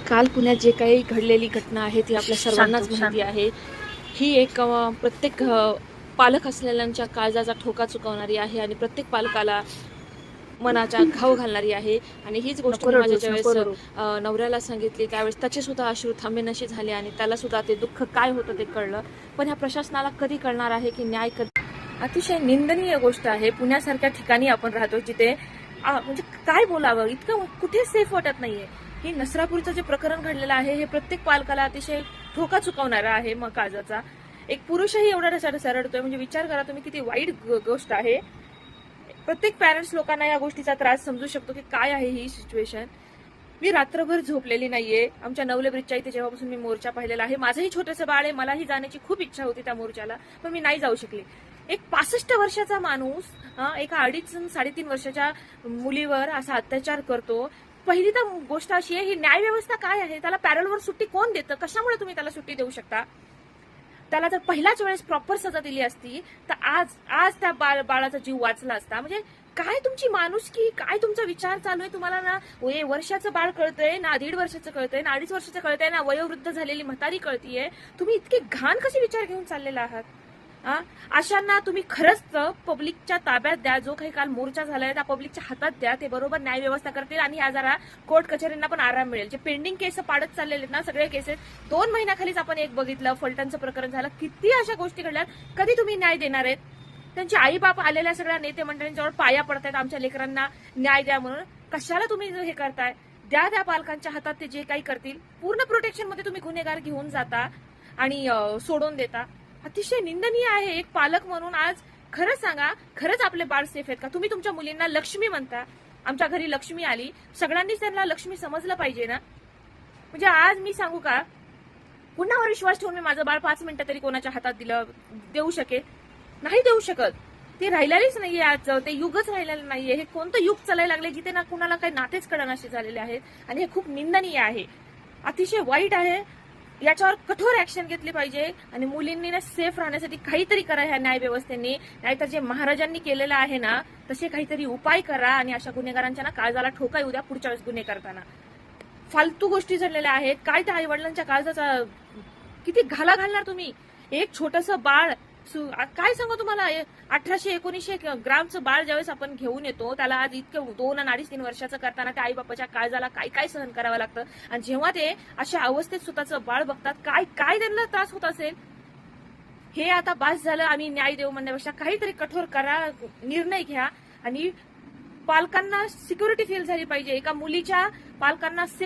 काल पुण्यात जे काही घडलेली घटना आहे ती आपल्या सर्वांनाच माहिती आहे. ही एक प्रत्येक पालक असलेल्यांच्या काळजाचा ठोका चुकवणारी आहे आणि प्रत्येक पालकाला मनाचा घाव घालणारी आहे. आणि हीच गोष्ट मी माझ्या ज्यावेळेस नवऱ्याला सांगितली त्यावेळेस त्याचे सुद्धा अश्रू थांबेनासे झाले आणि त्याला सुद्धा ते दुःख काय होतं ते कळलं. पण ह्या प्रशासनाला कधी कळणार आहे की न्याय कधी. अतिशय निंदनीय गोष्ट आहे. पुण्यासारख्या ठिकाणी आपण राहतो जिथे म्हणजे काय बोलावं, इतकं कुठे सेफ वाटत नाहीये. ही नसरापूरचं जे प्रकरण घडलेलं आहे हे प्रत्येक पालकाला अतिशय धोका चुकवणारा आहे. मग काळजाचा एक पुरुषही एवढा ढसाढसा रडतोय म्हणजे विचार करा तुम्ही किती वाईट गोष्ट आहे. प्रत्येक पॅरेंट्स लोकांना या गोष्टीचा त्रास समजू शकतो की काय आहे ही सिच्युएशन. मी रात्रभर झोपलेली नाहीये. आमच्या नवले ब्रिजच्या इथे जेव्हापासून मी मोर्चा पाहिलेला आहे, माझंही छोटंसं बाळ आहे, मलाही जाण्याची खूप इच्छा होती त्या मोर्चाला, पण मी नाही जाऊ शकले. एक 65 वर्षाचा माणूस एका 2.5-3.5 वर्षाच्या मुलीवर असा अत्याचार करतो. पहिली तर गोष्ट अशी आहे, ही न्याय व्यवस्था काय आहे? त्याला पॅरोलवर सुट्टी कोण देतं? कशामुळे तुम्ही त्याला सुट्टी देऊ शकता? त्याला जर पहिल्याच वेळेस प्रॉपर सजा दिली असती तर आज आज त्या बाळाचा जीव वाचला असता. म्हणजे काय तुमची माणुसकी, काय तुमचा विचार चालू आहे? तुम्हाला ना वर्षाचं बाळ कळतंय ना, 1.5 वर्षाचं कळतंय ना, 2.5 वर्षाचं कळतंय ना, वयोवृद्ध झालेली म्हातारी कळतीये. तुम्ही इतके घाण कसे विचार घेऊन चाललेला आहात? अशांना तुम्ही खरंच पब्लिकच्या ताब्यात द्या. जो काही काल मोर्चा झालाय त्या पब्लिकच्या हातात द्या. ते बरोबर न्याय व्यवस्था करतील आणि या जरा कोर्ट कचेरींना पण आराम मिळेल. जे पेंडिंग केस पाडत चाललेले ना सगळे केसेस 2 महिन्याखालीच आपण एक बघितलं, फलटणचं प्रकरण झालं. किती अशा गोष्टी घडल्यात. कधी तुम्ही न्याय देणार आहेत? त्यांचे आई बाप आलेल्या सगळ्या नेते मंडळींजवळ पाया पडतायत आमच्या लेकरांना न्याय द्या म्हणून. कशाला तुम्ही हे करताय? द्या त्या पालकांच्या हातात ते जे काही करतील. पूर्ण प्रोटेक्शन मध्ये तुम्ही गुन्हेगार घेऊन जाता आणि सोडून देता. अतिशय निंदनीय आहे. एक पालक म्हणून आज खरंच सांगा, खरंच आपले बाळ सेफ आहेत का? तुम्ही तुमच्या मुलींना लक्ष्मी म्हणता. आमच्या घरी लक्ष्मी आली, सगळ्यांनीच त्यांना लक्ष्मी समजलं पाहिजे ना. म्हणजे आज मी सांगू का, कुणावर विश्वास ठेवून मी माझं बाळ 5 मिनिटं तरी कोणाच्या हातात देऊ शकेल? नाही देऊ शकत. ते राहिलेलीच नाहीये. आज ते युगच राहिलेलं नाहीये. हे कोणतं युग चालायला लागले जिथे ना कुणाला काही नातेच कळनाशे झालेले आहेत आणि हे खूप निंदनीय आहे. अतिशय वाईट आहे. याच्यावर कठोर ऍक्शन घेतली पाहिजे आणि मुलींनी ना सेफ राहण्यासाठी काहीतरी करा ह्या न्याय व्यवस्थेने. नाहीतर जे महाराजांनी केलेलं आहे ना तसे काहीतरी उपाय करा आणि अशा गुन्हेगारांच्या ना काळजाला ठोका येऊ द्या पुढच्या वेळेस गुन्हे करताना. फालतू गोष्टी झालेल्या आहेत. काय त्या आई वडिलांच्या काळजाचा किती घाला घालणार तुम्ही? एक छोटंसं बाळ, काय सांगू तुम्हाला, 1800-1900 ग्रामचं बाळ ज्यावेळेस आपण घेऊन येतो त्याला आज इतकं 2 आणि 2.5-3 वर्षाचं करताना त्या आई बापाच्या काळजाला काय काय सहन करावं लागतं. आणि जेव्हा ते अशा अवस्थेत स्वतःचं बाळ बघतात काय काय त्यांना त्रास होत असेल. हे आता बास झालं. आम्ही न्याय देऊ म्हणण्यापेक्षा काहीतरी कठोर करा, निर्णय घ्या. आणि पालकांना सिक्युरिटी फील झाली पाहिजे. एका मुलीच्या पालकांना